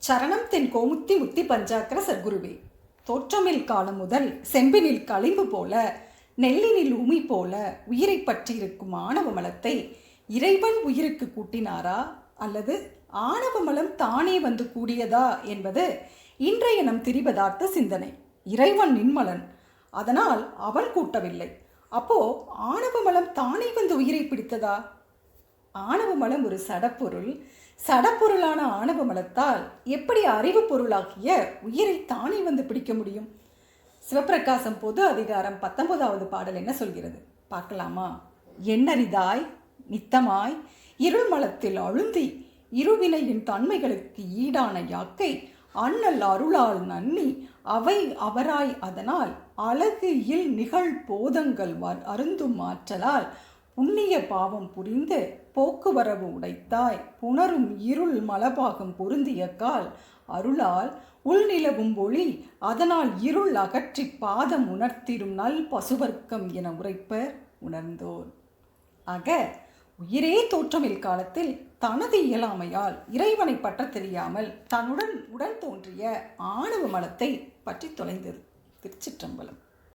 சரணம் தென் கோமுத்தி முத்தி பஞ்சாக்கர சர்க்குருவே. தோற்றமில் காலம் முதல் செம்பினில் களிம்பு போல நெல்லினில் உமி போல உயிரை பற்றியிருக்கும் ஆணவ மலத்தை இறைவன் உயிருக்கு கூட்டினாரா அல்லது ஆணவ மலம் தானே வந்து கூடியதா என்பது இன்றைய நம் திரிபதார்த்த சிந்தனை. இறைவன் நின்மலன், அதனால் அவன் கூட்டவில்லை. அப்போ ஆணவ மலம் தானே வந்து உயிரை பிடித்ததா? ஆணவ மலம் ஒரு சடப்பொருள். சடப்பொருளான ஆணவ மலத்தால் எப்படி அறிவு பொருளாகிய உயிரை தானே வந்து பிடிக்க முடியும்? சிவப்பிரகாசம் பொது அதிகாரம் 19வது பாடல் என்ன சொல்கிறது பார்க்கலாமா? எண்ணறிதாய் நித்தமாய் இருள் மலத்தில் அழுந்தி இருவினையின் தன்மைகளுக்கு ஈடான யாக்கை அண்ணல் அருளால் நன்னி அவை அவராய் அதனால் அழகு இல் நிகழ் போதங்கள் அருந்தும் ஆற்றலால் புண்ணிய பாவம் புரிந்து போக்குவரவு உடைத்தாய் புணரும் இருள் மலபாகம் பொருந்திய கால் அருளால் உள்நிலவும் ஒளி அதனால் இருள் அகற்றி பாதம் உணர்த்திடும் நல் பசுவர்க்கம் என உரைப்பர் உணர்ந்தோர். ஆக உயிரே தோற்றமில் காலத்தில் தனது இயலாமையால் இறைவனை பற்ற தெரியாமல் தன்னுடன் உடன் தோன்றிய ஆணவ மலத்தை பற்றி தொலைந்தது. திருச்சிற்றம்பலம்.